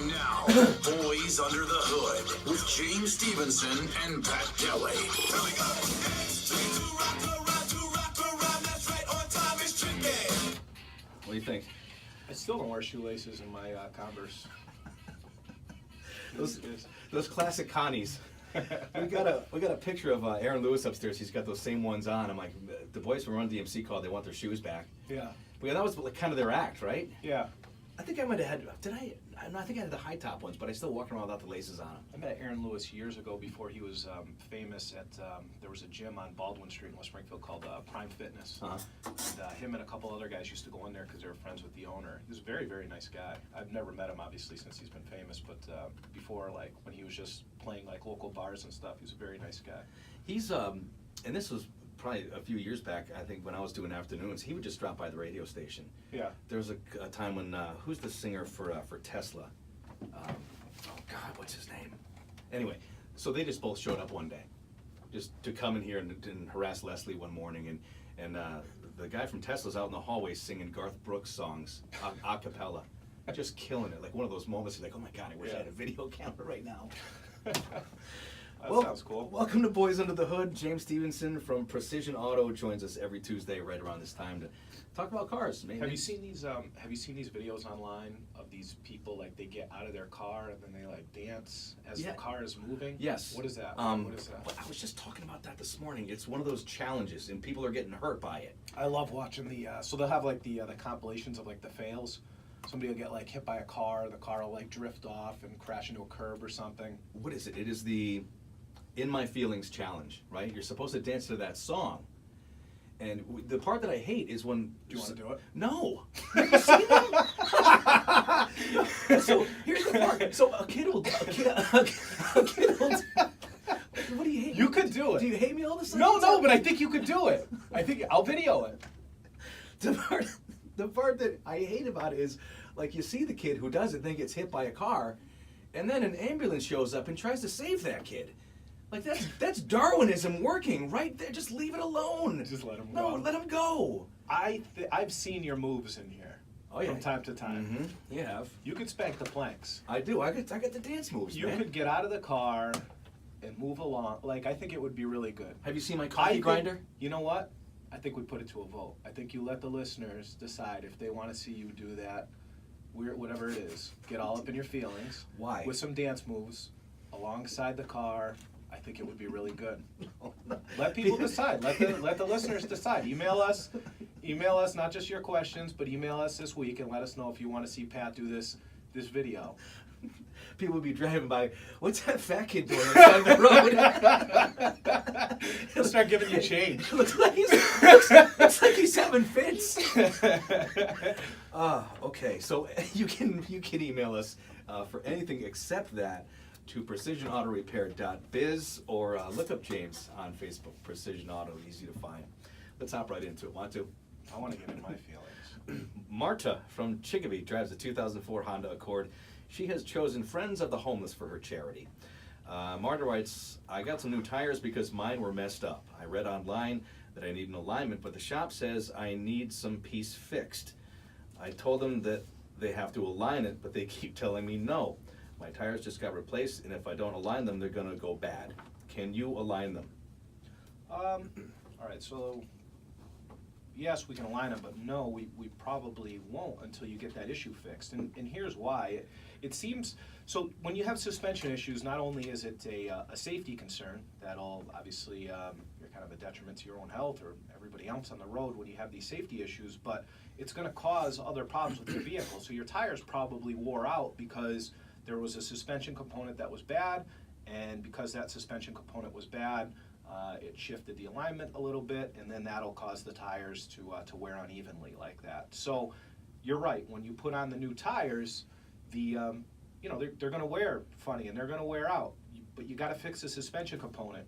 And now, Boys Under the Hood with James Stevenson and Pat Kelly. Here we go. What do you think? I still don't wear shoelaces in my Converse. Those classic Connies. we got a picture of Aaron Lewis upstairs. He's got those same ones on. I'm like, the boys from Run DMC called. They want their shoes back. Yeah. But that was like kind of their act, right? Yeah. I think I might have had. Did I? I think I had the high top ones, but I still walking around without the laces on them. I met Aaron Lewis years ago before he was famous at, there was a gym on Baldwin Street in West Springfield called Prime Fitness. Uh-huh. And him and a couple other guys used to go in there because they were friends with the owner. He was a very, very nice guy. I've never met him, obviously, since he's been famous, but before, like, when he was just playing, like, local bars and stuff, he was a very nice guy. He's, and this was probably a few years back, I think, when I was doing afternoons, he would just drop by the radio station. Yeah. There was a time when, who's the singer for Tesla? Oh God, what's his name? Anyway, so they just both showed up one day, just to come in here and harass Leslie one morning, and the guy from Tesla's out in the hallway singing Garth Brooks songs a cappella, just killing it. Like one of those moments, you're like, oh my God, I wish I had a video camera right now. That sounds cool. Welcome to Boys Under the Hood. James Stevenson from Precision Auto joins us every Tuesday right around this time to talk about cars. Maybe. Have you seen these videos online of these people, like, they get out of their car and then they, like, dance as the car is moving? Yes. What is that? What is that? I was just talking about that this morning. It's one of those challenges, and people are getting hurt by it. I love watching the so they'll have, like, the compilations of, like, the fails. Somebody will get, like, hit by a car, the car will, like, drift off and crash into a curb or something. What is it? It is the In My Feelings challenge, right? You're supposed to dance to that song. And the part that I hate is when... Do you want to do it? No. Have you seen that? So here's the part. So a kid will... What do you hate? You could do it. Do you hate me all of a sudden? No, but I think you could do it. I think I'll video it. The part that I hate about it is, like, you see the kid who does it, then gets hit by a car, and then an ambulance shows up and tries to save that kid. Like, that's Darwinism working right there. Just leave it alone. Just let him go. No, let him go. I've seen your moves in here. Oh, yeah. From time to time. Mm-hmm. You have. You could spank the planks. I do. I got the dance moves, You man. could get out of the car and move along. Like, I think it would be really good. Have you seen my coffee grinder? You know what? I think we put it to a vote. I think you let the listeners decide if they want to see you do that, whatever it is. Get all up in your feelings. Why? With some dance moves alongside the car. I think it would be really good. Let people decide. Let the listeners decide. Email us, not just your questions, but email us this week and let us know if you want to see Pat do this video. People would be driving by. What's that fat kid doing on the side of the road? He'll start giving you change. looks like he's having fits. Okay. So you can email us for anything except that to precisionautorepair.biz or look up James on Facebook. Precision Auto, easy to find. Let's hop right into it. Want to? I want to get in my feelings. Marta from Chicopee drives a 2004 Honda Accord. She has chosen Friends of the Homeless for her charity. Marta writes, I got some new tires because mine were messed up. I read online that I need an alignment, but the shop says I need some piece fixed. I told them that they have to align it, but they keep telling me no. My tires just got replaced, and if I don't align them, they're going to go bad. Can you align them? All right, so yes, we can align them, but no, we probably won't until you get that issue fixed. And here's why. It seems, so when you have suspension issues, not only is it a safety concern, that'll obviously, you're kind of a detriment to your own health or everybody else on the road when you have these safety issues, but it's going to cause other problems with your vehicle. So your tires probably wore out because there was a suspension component that was bad, and because that suspension component was bad, it shifted the alignment a little bit, and then that'll cause the tires to wear unevenly like that. So you're right. When you put on the new tires, they're going to wear funny and they're going to wear out. But you got to fix the suspension component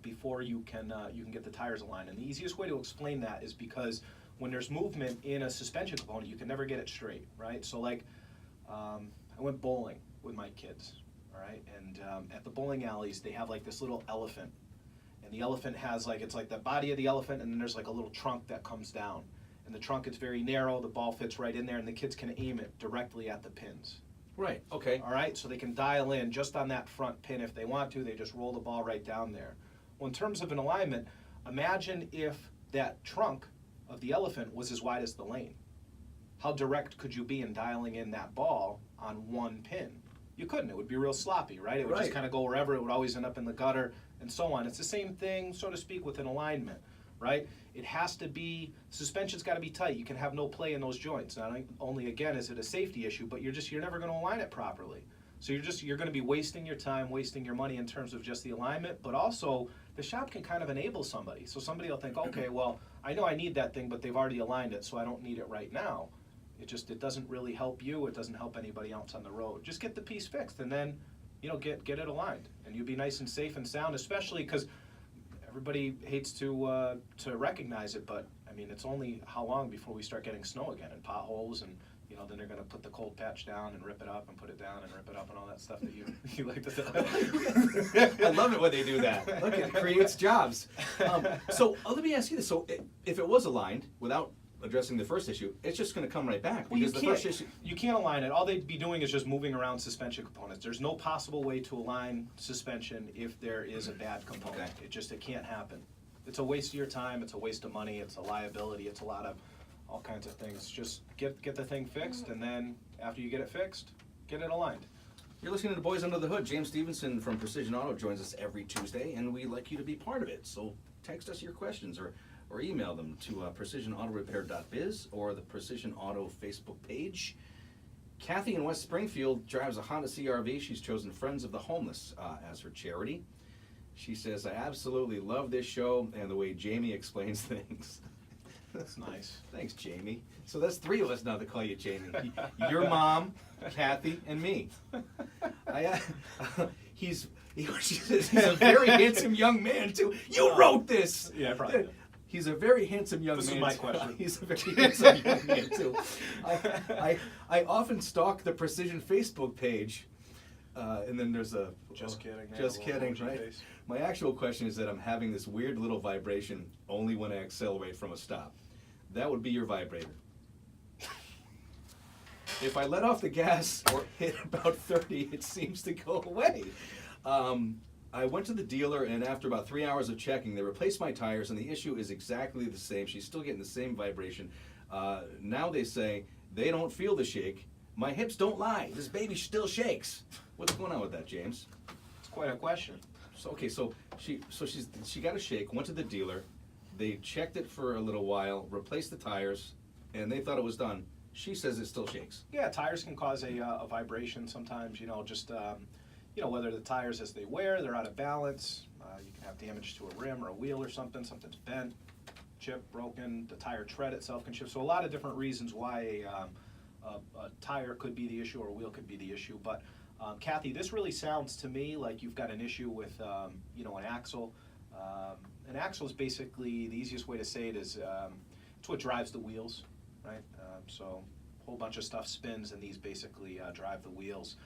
before you can get the tires aligned. And the easiest way to explain that is because when there's movement in a suspension component, you can never get it straight, right? So like, I went bowling with my kids, all right? And at the bowling alleys, they have like this little elephant. And the elephant has it's like the body of the elephant, and then there's like a little trunk that comes down. And the trunk is very narrow, the ball fits right in there, and the kids can aim it directly at the pins. Right, okay. All right, so they can dial in just on that front pin if they want to. They just roll the ball right down there. Well, in terms of an alignment, imagine if that trunk of the elephant was as wide as the lane. How direct could you be in dialing in that ball on one pin? You couldn't. It would be real sloppy, right? It would just Right. kind of go wherever. It would always end up in the gutter and so on. It's the same thing, so to speak, with an alignment, right? It has to be, suspension's got to be tight. You can have no play in those joints. Not only, again, is it a safety issue, but you're never going to align it properly. So you're going to be wasting your time, wasting your money in terms of just the alignment, but also the shop can kind of enable somebody. So somebody will think, okay, well, I know I need that thing, but they've already aligned it, so I don't need it right now. It doesn't really help you. It doesn't help anybody else on the road. Just get the piece fixed, and then, get it aligned, and you'll be nice and safe and sound. Especially because everybody hates to recognize it, but I mean, it's only how long before we start getting snow again and potholes, and then they're going to put the cold patch down and rip it up and put it down and rip it up and all that stuff that you like to do. I love it when they do that. Look, it creates jobs. So let me ask you this: so if it was aligned without addressing the first issue, it's just going to come right back Well, because the first issue. you can't align it. All they'd be doing is just moving around suspension components. There's no possible way to align suspension if there is a bad component. Okay. It can't happen. It's a waste of your time. It's a waste of money. It's a liability. It's a lot of all kinds of things. Just get the thing fixed, and then after you get it fixed, get it aligned. You're listening to Boys Under the Hood. James Stevenson from Precision Auto joins us every Tuesday, and we'd like you to be part of it. So text us your questions or email them to precisionautorepair.biz or the Precision Auto Facebook page. Kathy in West Springfield drives a Honda CR-V. She's chosen Friends of the Homeless as her charity. She says, I absolutely love this show and the way Jamie explains things. That's nice. Thanks, Jamie. So that's three of us now that call you Jamie. Your mom, Kathy, and me. She says he's a very handsome young man, too. You wrote this! Yeah, I probably did. He's a very handsome young man. This is my question. He's a very handsome young man, too. I often stalk the Precision Facebook page, and then there's a... Just kidding. Just kidding, emoji right? face. My actual question is that I'm having this weird little vibration only when I accelerate from a stop. That would be your vibrator. If I let off the gas or hit about 30, it seems to go away. I went to the dealer, and after about 3 hours of checking, they replaced my tires, and the issue is exactly the same. She's still getting the same vibration. Now they say they don't feel the shake. My hips don't lie. This baby still shakes. What's going on with that, James? It's quite a question. So she got a shake, went to the dealer. They checked it for a little while, replaced the tires, and they thought it was done. She says it still shakes. Yeah, tires can cause a vibration sometimes, whether the tires as they wear, they're out of balance. You can have damage to a rim or a wheel or something's bent, chipped, broken. The tire tread itself can shift. So a lot of different reasons why a tire could be the issue or a wheel could be the issue. But Kathy, this really sounds to me like you've got an issue with, an axle. An axle is basically, the easiest way to say it is, it's what drives the wheels, right? So a whole bunch of stuff spins, and these basically drive the wheels.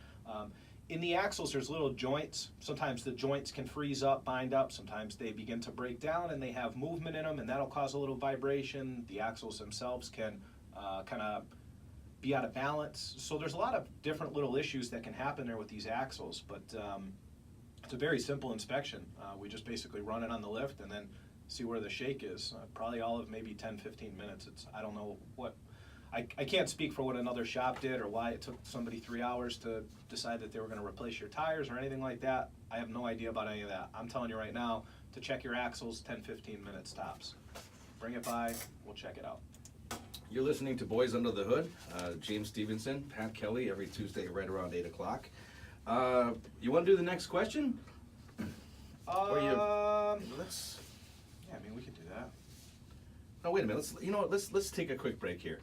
In the axles, there's little joints. Sometimes the joints can freeze up, bind up. Sometimes they begin to break down, and they have movement in them, and that'll cause a little vibration. The axles themselves can kind of be out of balance. So there's a lot of different little issues that can happen there with these axles, but it's a very simple inspection. We just basically run it on the lift and then see where the shake is. Probably all of maybe 10, 15 minutes. I don't know what, I can't speak for what another shop did or why it took somebody 3 hours to decide that they were going to replace your tires or anything like that. I have no idea about any of that. I'm telling you right now, to check your axles, 10, 15 minutes tops. Bring it by, we'll check it out. You're listening to Boys Under the Hood. James Stevenson, Pat Kelly, every Tuesday right around 8 o'clock. You want to do the next question? Let's. Yeah, we could do that. No, wait a minute. Let's take a quick break here.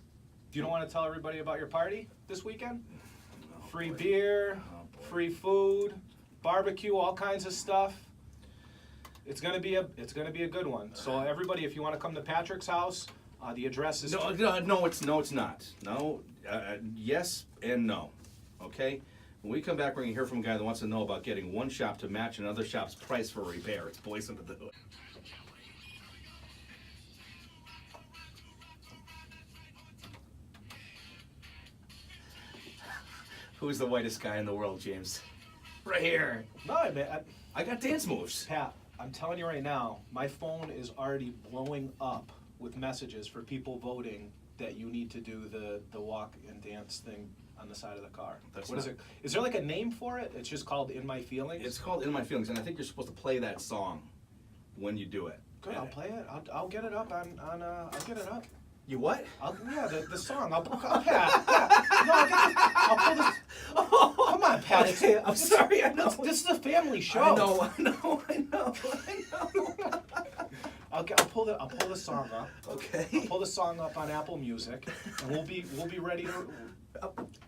Do you don't want to tell everybody about your party this weekend? Oh, Free boy. beer, boy. free food, barbecue, all kinds of stuff. It's gonna be a good one. So everybody, if you want to come to Patrick's house, the address is No, it's not. No, yes and no. Okay. When we come back, we're gonna hear from a guy that wants to know about getting one shop to match another shop's price for repair. It's Boys Under the Hood. Who's the whitest guy in the world, James? Right here. No, man, I got dance moves. Pat, I'm telling you right now, my phone is already blowing up with messages for people voting that you need to do the walk and dance thing on the side of the car. What is it? Is there like a name for it? It's just called In My Feelings? It's called In My Feelings, and I think you're supposed to play that song when you do it. Good, I'll play it. I'll get it up on I'll get it up. You what? Yeah, the song. Pat. No, I'll pull this. Come on, Pat. Okay, I'm sorry, I know. This is a family show. I know. I'll pull the song up. Okay. I'll pull the song up on Apple Music, and we'll be ready to.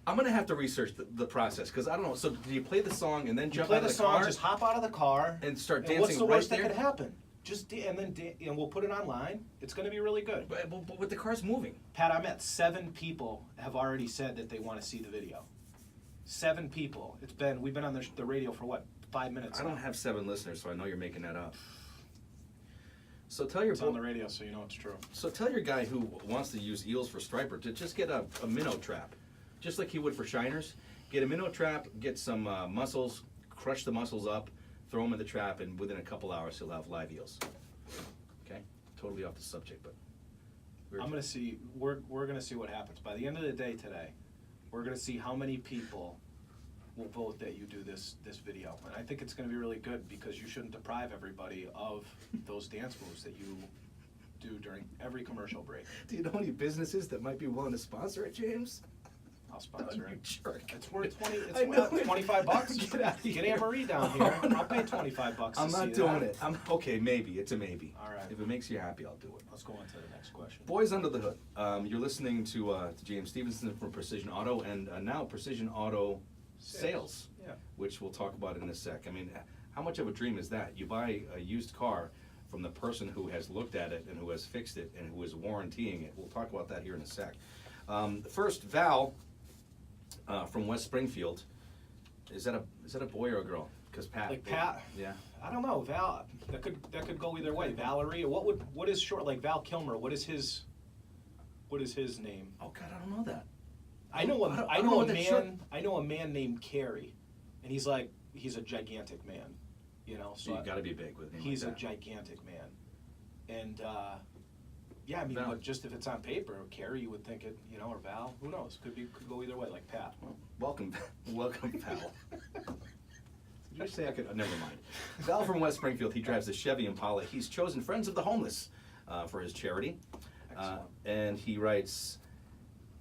I'm gonna have to research the process because I don't know. So do you play the song and then jump Play out of the the song. car Just hop out of the car and start and dancing what's the right worst there? that could happen? And we'll put it online. It's going to be really good. But with the cars moving. Pat, I'm at 7 people have already said that they want to see the video. 7 people. We've been on the radio for what, 5 minutes? I don't have 7 listeners, so I know you're making that up. So tell your It's on the radio, so you know it's true. So tell your guy who wants to use eels for striper to just get a minnow trap, just like he would for shiners. Get a minnow trap, get some mussels, crush the mussels up, throw them in the trap, and within a couple hours he'll have live eels. Okay, totally off the subject, but I'm gonna see. We're gonna see what happens by the end of the day today. We're gonna see how many people will vote that you do this video, and I think it's gonna be really good because you shouldn't deprive everybody of those dance moves that you do during every commercial break. Do you know any businesses that might be willing to sponsor it, James? I'll sponsor You it. jerk. It's worth I know. $20. $25. Get out of Get here. Anne Marie down Oh, here. no. I'll pay $25. I'm to not see doing that. it. Okay, maybe. It's a maybe. All right. If it makes you happy, I'll do it. Let's go on to the next question. Boys Under the Hood. You're listening to James Stevenson from Precision Auto, and now Precision Auto Sales, Yeah. which we'll talk about in a sec. I mean, how much of a dream is that? You buy a used car from the person who has looked at it and who has fixed it and who is warrantying it. We'll talk about that here in a sec. First, Val from West Springfield. Is that a boy or a girl? Because Pat. Like Pat? Yeah. I don't know, Val. That could go either way. Valerie. What is short like Val Kilmer? What is his name? Oh God, I don't know that. I know I don't know what that's short. I know a man named Carey, and he's a gigantic man, you know. So you got to be big with him. He's like a that. gigantic man, and yeah, I mean, Val. but just if it's on paper, Carey, you would think it, you know, or Val. Who knows? Could go either way, like Pat. Well, welcome, Val. Did you say I could? Never mind. Val from West Springfield. He drives a Chevy Impala. He's chosen Friends of the Homeless for his charity, and he writes,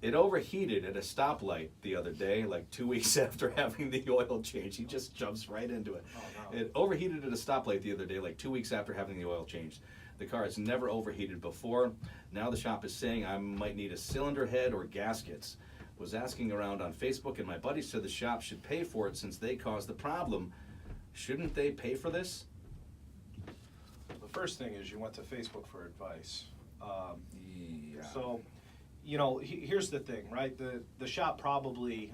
"It overheated at a stoplight the other day, like 2 weeks after having the oil change." He just jumps right into it. Oh, no. It overheated at a stoplight the other day, like 2 weeks after having the oil changed. The car has never overheated before. Now the shop is saying I might need a cylinder head or gaskets. Was asking around on Facebook, and my buddies said the shop should pay for it since they caused the problem. Shouldn't they pay for this? The first thing is you went to Facebook for advice. Yeah. So, you know, here's the thing, right? The shop probably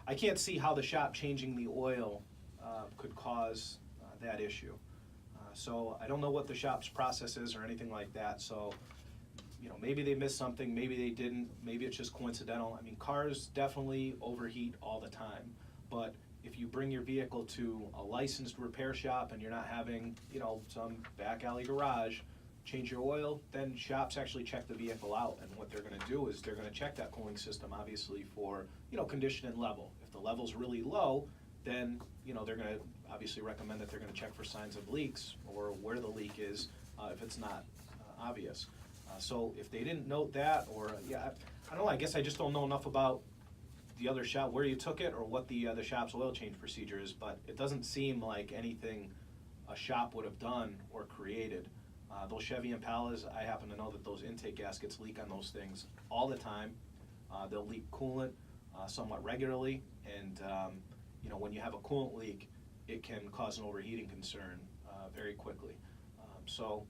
I can't see how the shop changing the oil could cause that issue. So I don't know what the shop's process is or anything like that. So, you know, maybe they missed something, maybe they didn't, maybe it's just coincidental. I mean, cars definitely overheat all the time, but if you bring your vehicle to a licensed repair shop and you're not having, you know, some back alley garage, change your oil, then shops actually check the vehicle out, and what they're gonna do is they're gonna check that cooling system, obviously, for, you know, condition and level. If the level's really low, then, you know, they're gonna obviously recommend that they're gonna check for signs of leaks or where the leak is, if it's not obvious. So if they didn't note that, or, yeah, I don't know, I guess I just don't know enough about the other shop, where you took it, or what the shop's oil change procedure is, but it doesn't seem like anything a shop would have done or created. Those Chevy Impalas, I happen to know that those intake gaskets leak on those things all the time. They'll leak coolant somewhat regularly, and you know, when you have a coolant leak, it can cause an overheating concern very quickly. So,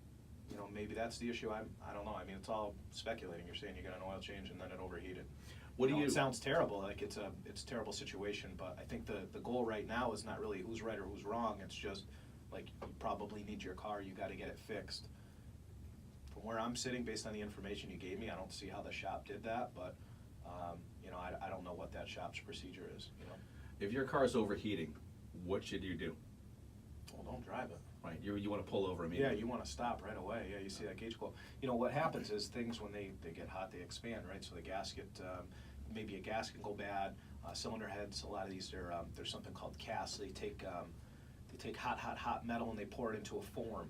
you know, maybe that's the issue. I don't know. I mean, it's all speculating. You're saying you got an oil change and then it overheated. What do you? It sounds terrible. Like it's a terrible situation. But I think the goal right now is not really who's right or who's wrong. It's just like you probably need your car. You got to get it fixed. From where I'm sitting, based on the information you gave me, I don't see how the shop did that. But you know, I don't know what that shop's procedure is, you know. If your car's overheating, what should you do? Well, don't drive it. Right, you want to pull over Yeah, immediately. you want to stop right away. Yeah, you see that gauge go. You know, what happens is things when they get hot, they expand, right? So the gasket, maybe a gasket go bad, cylinder heads, a lot of these, there's something called casts. They take hot metal and they pour it into a form,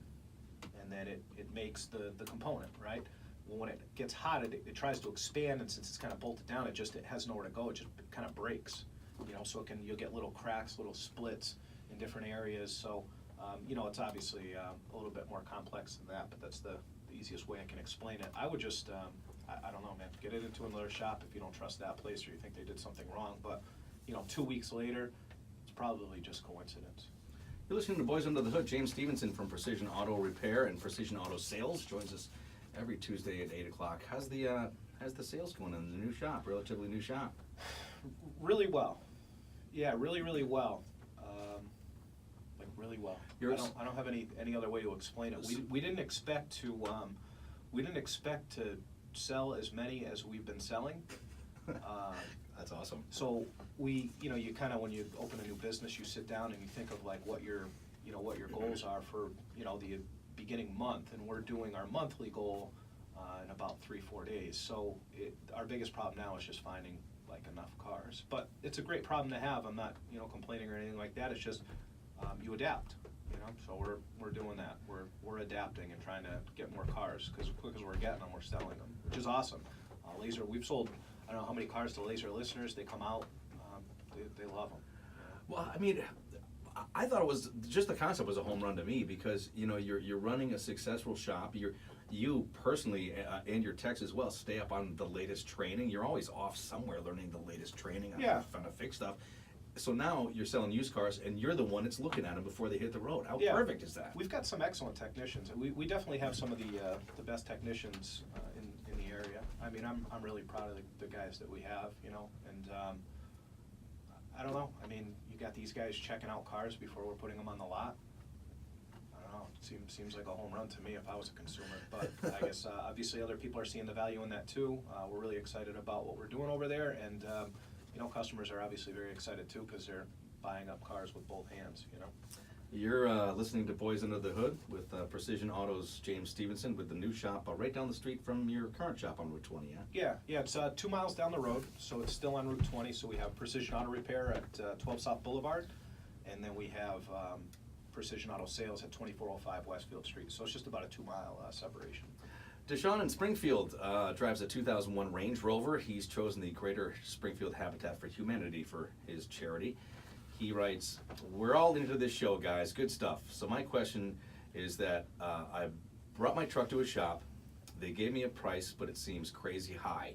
and then it makes the component, right? Well, when it gets hot, it tries to expand, and since it's kind of bolted down, it has nowhere to go. It just kind of breaks, you know, so you'll get little cracks, little splits in different areas. So, you know, it's obviously a little bit more complex than that, but that's the easiest way I can explain it. I would just, I don't know, man, get it into another shop if you don't trust that place or you think they did something wrong. But, you know, 2 weeks later, it's probably just coincidence. You're listening to Boys Under the Hood. James Stevenson from Precision Auto Repair and Precision Auto Sales joins us every Tuesday at 8 o'clock. How's the sales going in the new shop, relatively new shop? Really well. Yeah, really, really well. Like really well. I don't have any other way to explain it. We didn't expect to sell as many as we've been selling. That's awesome. So you kind of, when you open a new business, you sit down and you think of like what your goals are for, you know, the beginning month, and we're doing our monthly goal in about 3-4 days. So our biggest problem now is just finding like enough cars. But it's a great problem to have. I'm not, you know, complaining or anything like that. It's just you adapt, you know. So we're doing that. We're adapting and trying to get more cars because quick as we're getting them, we're selling them, which is awesome. Laser, we've sold, I don't know how many cars to Laser listeners. They come out, they love them. Well, I mean, I thought it was just the concept was a home run to me because, you know, you're running a successful shop. You personally and your techs as well stay up on the latest training. You're always off somewhere learning the latest training on how to fix stuff. So now you're selling used cars, and you're the one that's looking at them before they hit the road. How perfect is that? We've got some excellent technicians. We definitely have some of the best technicians in the area. I mean, I'm really proud of the guys that we have, you know, and I don't know. I mean, you got these guys checking out cars before we're putting them on the lot. I don't know. It seems like a home run to me if I was a consumer. But I guess obviously other people are seeing the value in that too. We're really excited about what we're doing over there, and you know, customers are obviously very excited too because they're buying up cars with both hands, you know. You're listening to Boys Under the Hood with Precision Auto's James Stevenson with the new shop right down the street from your current shop on Route 20, yeah? Yeah, it's 2 miles down the road, so it's still on Route 20. So we have Precision Auto Repair at 12 South Boulevard, and then we have Precision Auto Sales at 2405 Westfield Street. So it's just about a 2 mile separation. Deshaun in Springfield drives a 2001 Range Rover. He's chosen the Greater Springfield Habitat for Humanity for his charity. He writes, "We're all into this show, guys. Good stuff. So my question is that I brought my truck to a shop. They gave me a price, but it seems crazy high.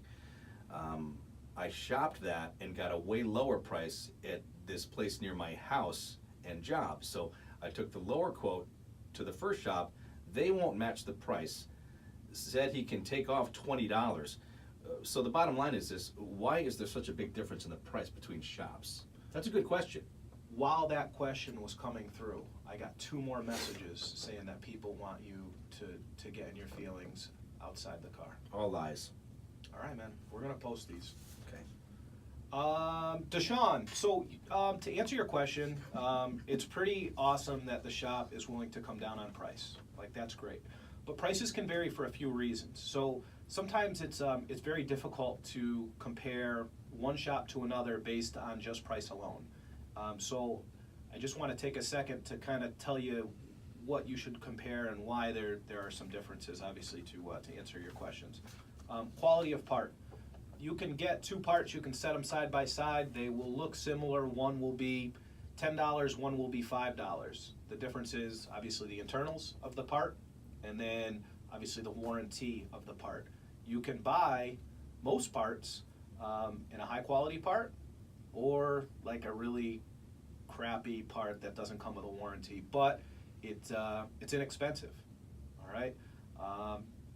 I shopped that and got a way lower price at this place near my house and job. So I took the lower quote to the first shop. They won't match the price. Said he can take off $20. So the bottom line is this: why is there such a big difference in the price between shops?" That's a good question. While that question was coming through, I got 2 more messages saying that people want you to get in your feelings outside the car. All lies. All right, man. We're gonna post these. Okay. Deshaun, so to answer your question, it's pretty awesome that the shop is willing to come down on price. Like, that's great. But prices can vary for a few reasons. So sometimes it's very difficult to compare one shop to another based on just price alone. So I just want to take a second to kind of tell you what you should compare and why there are some differences, obviously, to answer your questions. Quality of part. You can get 2 parts, you can set them side by side. They will look similar. One will be $10, one will be $5. The difference is obviously the internals of the part, and then obviously the warranty of the part. You can buy most parts in a high quality part or like a really crappy part that doesn't come with a warranty, but it's inexpensive. All right.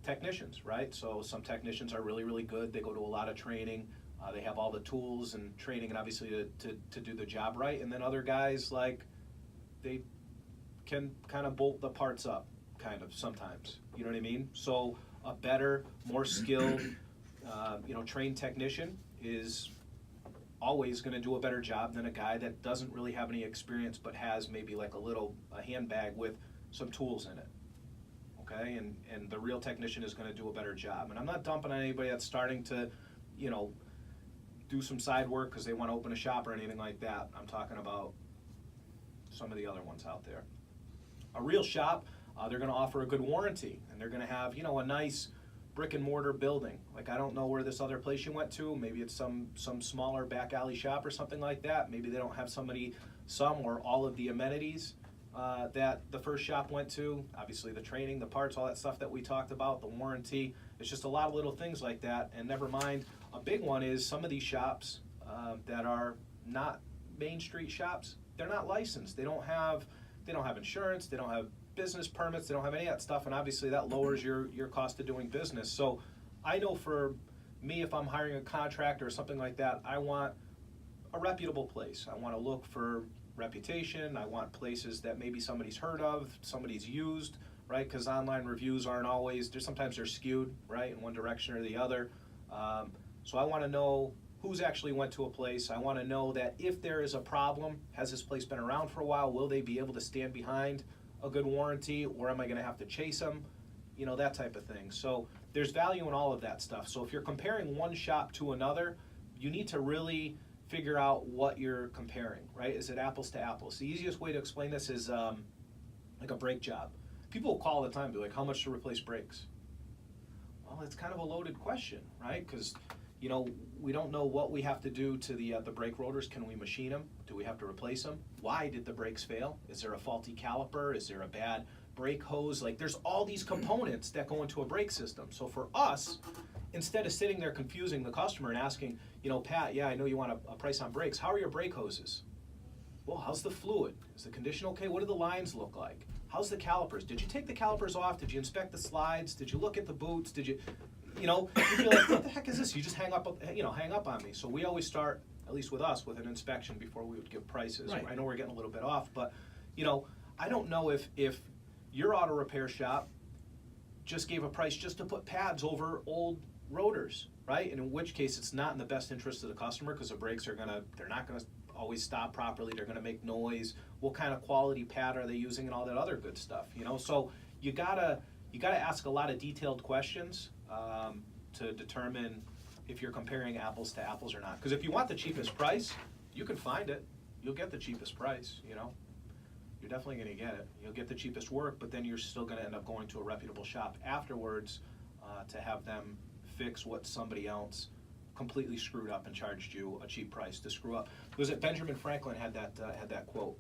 Technicians, right? So some technicians are really, really good. They go to a lot of training. They have all the tools and training and obviously to do the job right. And then other guys, like, they can kind of bolt the parts up kind of sometimes. You know what I mean? So a better, more skilled, trained technician is always going to do a better job than a guy that doesn't really have any experience but has maybe like a handbag with some tools in it. Okay, and the real technician is going to do a better job. And I'm not dumping on anybody that's starting to, you know, do some side work because they want to open a shop or anything like that. I'm talking about some of the other ones out there. A real shop, they're going to offer a good warranty, and they're going to have, you know, a nice brick and mortar building. Like, I don't know where this other place you went to. Maybe it's some smaller back alley shop or something like that. Maybe they don't have some or all of the amenities that the first shop went to. Obviously the training, the parts, all that stuff that we talked about, the warranty. It's just a lot of little things like that. And never mind, a big one is some of these shops that are not Main Street shops, they're not licensed. They don't have insurance, they don't have business permits, they don't have any of that stuff, and obviously that lowers your cost of doing business. So I know for me, if I'm hiring a contractor or something like that, I want a reputable place. I want to look for reputation. I want places that maybe somebody's heard of, somebody's used, right? Because online reviews aren't always, sometimes they're skewed, right, in one direction or the other. So I want to know who's actually went to a place. I want to know that if there is a problem, has this place been around for a while? Will they be able to stand behind a good warranty, or am I going to have to chase them? You know, that type of thing. So there's value in all of that stuff. So if you're comparing one shop to another, you need to really figure out what you're comparing, right? Is it apples to apples? The easiest way to explain this is like a brake job. People will call all the time and be like, how much to replace brakes? Well, it's kind of a loaded question, right? Because, you know, we don't know what we have to do to the brake rotors. Can we machine them? Do we have to replace them? Why did the brakes fail? Is there a faulty caliper? Is there a bad brake hose? Like, there's all these components that go into a brake system. So for us, instead of sitting there confusing the customer and asking, you know, Pat, yeah, I know you want a price on brakes. How are your brake hoses? Well, how's the fluid? Is the condition okay? What do the lines look like? How's the calipers? Did you take the calipers off? Did you inspect the slides? Did you look at the boots? Did you, you know, you feel like, what the heck is this? You just hang up on me. So we always start, at least with us, with an inspection before we would give prices. Right. I know we're getting a little bit off, but, you know, I don't know if your auto repair shop just gave a price just to put pads over old rotors, right? And in which case it's not in the best interest of the customer, because the brakes they're not gonna always stop properly, they're gonna make noise. What kind of quality pad are they using and all that other good stuff, you know? So you gotta ask a lot of detailed questions to determine if you're comparing apples to apples or not. Because if you want the cheapest price, you can find it. You'll get the cheapest price, you know? You're definitely gonna get it. You'll get the cheapest work, but then you're still gonna end up going to a reputable shop afterwards to have them fix what somebody else completely screwed up and charged you a cheap price to screw up. Was it Benjamin Franklin had that quote?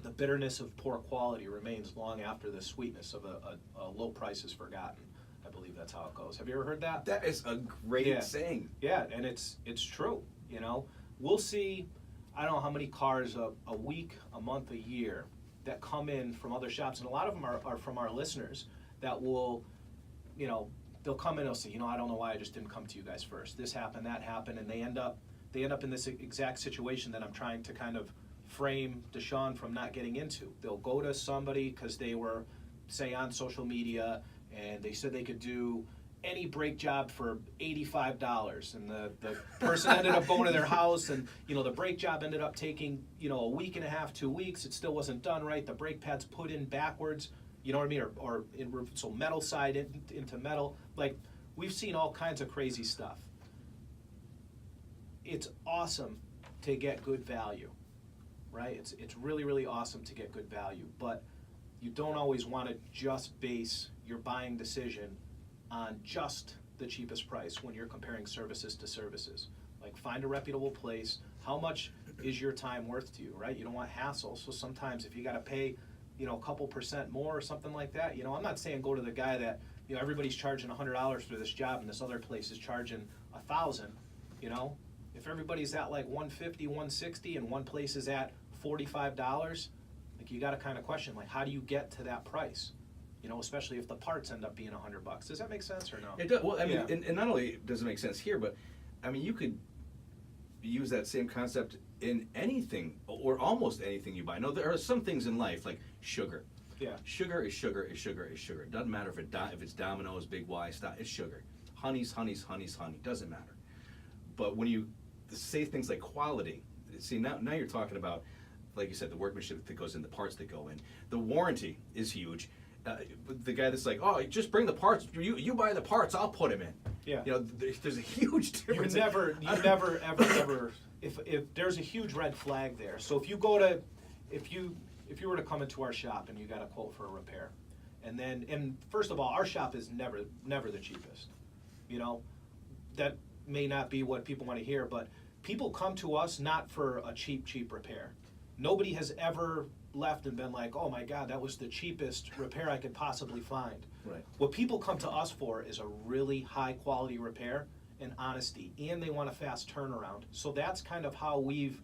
The bitterness of poor quality remains long after the sweetness of a low price is forgotten. I believe that's how it goes. Have you ever heard that? That is a great saying. Yeah, and it's true. You know, we'll see. I don't know how many cars a week, a month, a year that come in from other shops, and a lot of them are from our listeners that will, you know, they'll come in and they'll say, you know, I don't know why I just didn't come to you guys first. This happened, that happened, and they end up in this exact situation that I'm trying to kind of frame Deshaun from not getting into. They'll go to somebody because they were, say, on social media, and they said they could do any brake job for $85, and the person ended up going to their house, and, you know, the brake job ended up taking, you know, a week and a half, 2 weeks. It still wasn't done right. The brake pads put in backwards. You know what I mean? So metal side into metal. Like, we've seen all kinds of crazy stuff. It's awesome to get good value, right? It's really, really awesome to get good value, but you don't always want to just base your buying decision on just the cheapest price when you're comparing services to services. Like, find a reputable place. How much is your time worth to you, right? You don't want hassle, so sometimes if you got to pay, you know, a couple % more or something like that. You know, I'm not saying go to the guy that, you know, everybody's charging $100 for this job and this other place is charging $1,000. You know, if everybody's at like $150, $160, and one place is at $45, like, you got to kind of question, like, how do you get to that price? You know, especially if the parts end up being $100. Does that make sense or no? It does. Well, I mean, and not only does it make sense here, but I mean, you could use that same concept in anything or almost anything you buy. No, there are some things in life like sugar. Yeah. Sugar is sugar is sugar is sugar. It doesn't matter if it's Domino's, Big Y, stop. It's sugar. Honey's honey. Doesn't matter. But when you say things like quality, see, now you're talking about, like you said, the workmanship that goes in, the parts that go in. The warranty is huge. The guy that's like, oh, just bring the parts. You buy the parts, I'll put them in. Yeah. You know, there's a huge You difference. never, ever. If there's a huge red flag there. So if you go to, if you were to come into our shop and you got a quote for a repair, and first of all, our shop is never the cheapest. You know, that may not be what people want to hear, but people come to us not for a cheap repair. Nobody has ever left and been like, oh my God, that was the cheapest repair I could possibly find. Right. What people come to us for is a really high quality repair and honesty, and they want a fast turnaround. So that's kind of how we've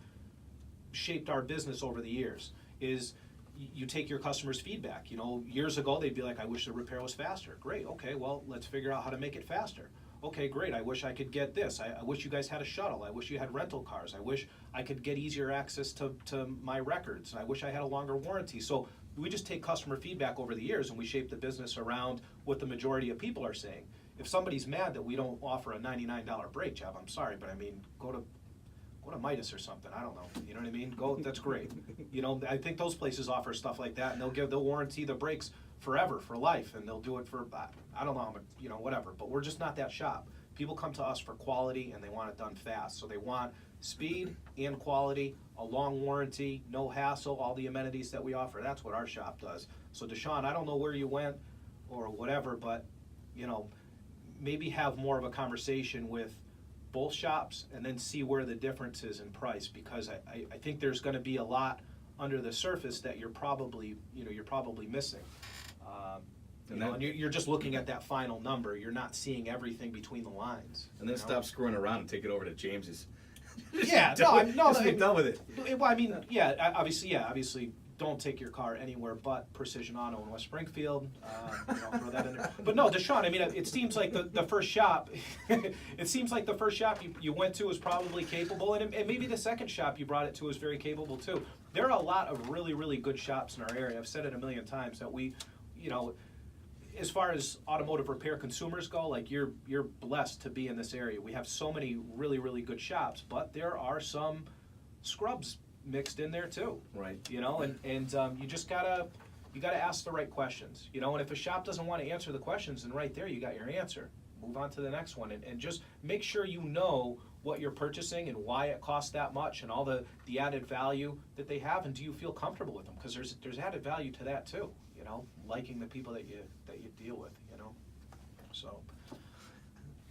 shaped our business over the years, is you take your customers' feedback. You know, years ago they'd be like, I wish the repair was faster. Great, okay, well, let's figure out how to make it faster. Okay, great, I wish I could get this. I wish you guys had a shuttle. I wish you had rental cars. I wish I could get easier access to my records. I wish I had a longer warranty. So we just take customer feedback over the years and we shape the business around what the majority of people are saying. If somebody's mad that we don't offer a $99 brake job, I'm sorry, but I mean, go to Midas or something. I don't know. You know what I mean? Go. That's great. You know, I think those places offer stuff like that, and they'll warranty the brakes forever, for life, and they'll do it for, I don't know how much, you know, whatever. But we're just not that shop. People come to us for quality, and they want it done fast. So they want speed and quality, a long warranty, no hassle, all the amenities that we offer. That's what our shop does. So Deshaun, I don't know where you went or whatever, but you know, maybe have more of a conversation with both shops and then see where the difference is in price, because I think there's going to be a lot under the surface that you're probably missing. And you're just looking at that final number. You're not seeing everything between the lines. And then stop screwing around and take it over to James's. Yeah, Just be done with it. Well, I mean, obviously, don't take your car anywhere but Precision Auto in West Springfield. Throw that in there. But no, Deshaun, I mean, it seems like the first shop, you went to was probably capable, and maybe the second shop you brought it to was very capable too. There are a lot of really, really good shops in our area. I've said it a million times that we, you know, as far as automotive repair consumers go, like you're blessed to be in this area. We have so many really, really good shops, but there are some scrubs mixed in there too. Right. You know, and you just gotta ask the right questions. You know, and if a shop doesn't want to answer the questions, then right there you got your answer. Move on to the next one, and just make sure you know what you're purchasing and why it costs that much and all the added value that they have, and do you feel comfortable with them? Because there's added value to that too. You know, liking the people that you deal with. You know, so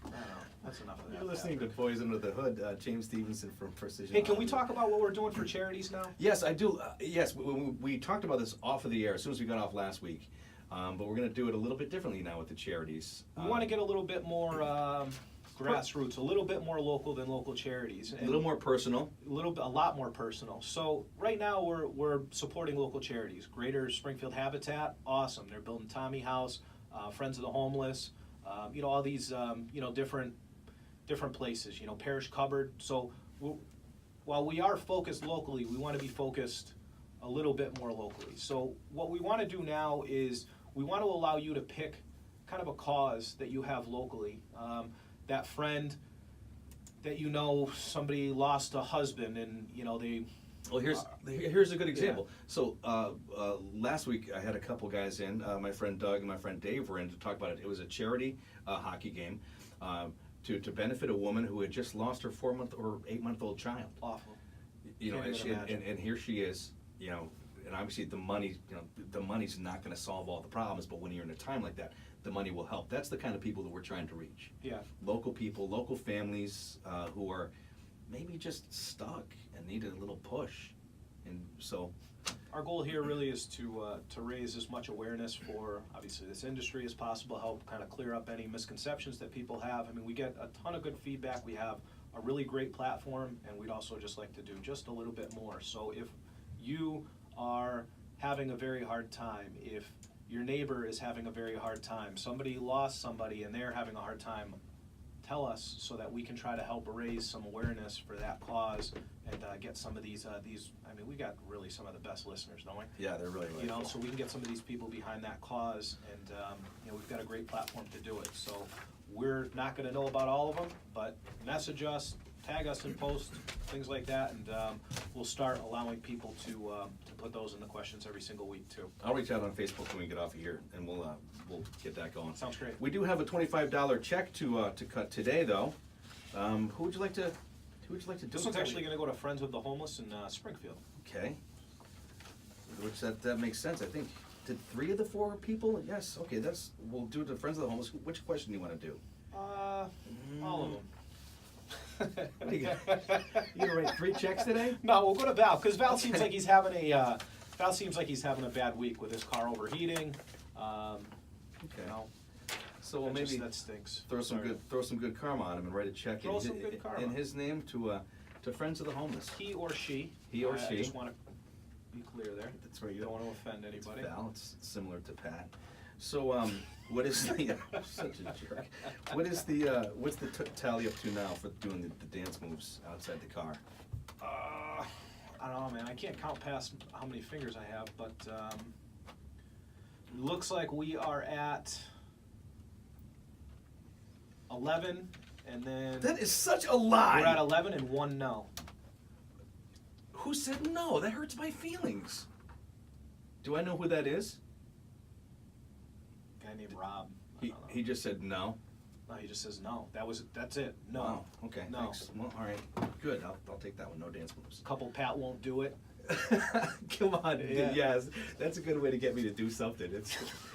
I don't know. That's enough of that. You're listening to Boys Under the Hood, James Stevenson from Precision. Hey, can we talk about what we're doing for charities now? Yes, I do. Yes, we talked about this off of the air as soon as we got off last week, but we're going to do it a little bit differently now with the charities. We want to get a little bit more grassroots, a little bit more local than local charities, a little more personal, a lot more personal. So right now we're supporting local charities. Greater Springfield Habitat, awesome. They're building Tommy House, Friends of the Homeless, you know, all these you know, different places. You know, Parish Cupboard. So while we are focused locally, we want to be focused a little bit more locally. So what we want to do now is we want to allow you to pick kind of a cause that you have locally. That friend that, you know, somebody lost a husband and, you know, they... Well, here's a good example. Yeah. So last week I had a couple guys in. My friend Doug and my friend Dave were in to talk about it. It was a charity hockey game to benefit a woman who had just lost her 4-month or 8-month-old child. Awful. You know, and here she is, you know, and obviously the money's not going to solve all the problems, but when you're in a time like that, the money will help. That's the kind of people that we're trying to reach. Yeah. Local people, local families who are maybe just stuck and need a little push. And so our goal here really is to raise as much awareness for, obviously, this industry as possible, help kind of clear up any misconceptions that people have. I mean, we get a ton of good feedback. We have a really great platform, and we'd also just like to do just a little bit more. So if you are having a very hard time, if your neighbor is having a very hard time, somebody lost somebody and they're having a hard time, tell us so that we can try to help raise some awareness for that cause and get some of these. I mean, we got really some of the best listeners, don't we? Yeah, they're really you know, so we can get some of these people behind that cause, and you know, we've got a great platform to do it. So we're not going to know about all of them, but message us, tag us in posts, things like that, and we'll start allowing people to put those in the questions every single week too. I'll reach out on Facebook when we get off of here, and we'll get that going. Sounds great. We do have a $25 check to cut today, though. Who would you like to do? This one's actually going to go to Friends of the Homeless in Springfield. Okay. Which that makes sense. I think, did 3 of the 4 people? Yes. Okay, we'll do it to Friends of the Homeless. Which question do you want to do? All of them. What do you gonna write 3 checks today? No, we'll go to Val because Val seems like he's having a bad week with his car overheating. Okay. You know, So we'll maybe that stinks. throw some Sorry. good karma on him and write a check Throw some good karma. in his name to Friends of the Homeless. He or she. He or I she. just want to be clear there. That's right. You don't want to offend anybody. Val, it's similar to Pat. So, what is the such a jerk? What's the tally up to now for doing the dance moves outside the car? I don't know, man. I can't count past how many fingers I have, but looks like we are at 11, and then That is such a lie. we're at 11 and 1 no. Who said no? That hurts my feelings. Do I know who that is? Guy named Rob. I He don't know. he just said no. No, he just says no. That's it. No. Wow. Okay. No. Thanks. Well, all right. Good. I'll take that one. No dance moves. Couple Pat won't do it. Come on. Yeah. Yes. That's a good way to get me to do something.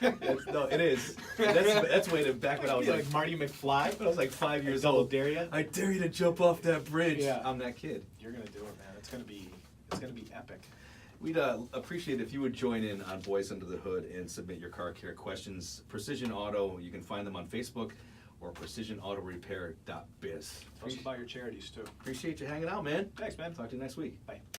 No, it is. That's a way to back when I was like Marty McFly. when I was like 5 years Double old. dare ya? I dare you to jump off that bridge. Yeah. I'm that kid. You're gonna do it, man. It's gonna be epic. We'd appreciate if you would join in on Boys Under the Hood and submit your car care questions. Precision Auto, you can find them on Facebook or precisionautorepair.biz. Tell us about your charities too. Appreciate you hanging out, man. Thanks, man. Talk to you next week. Bye.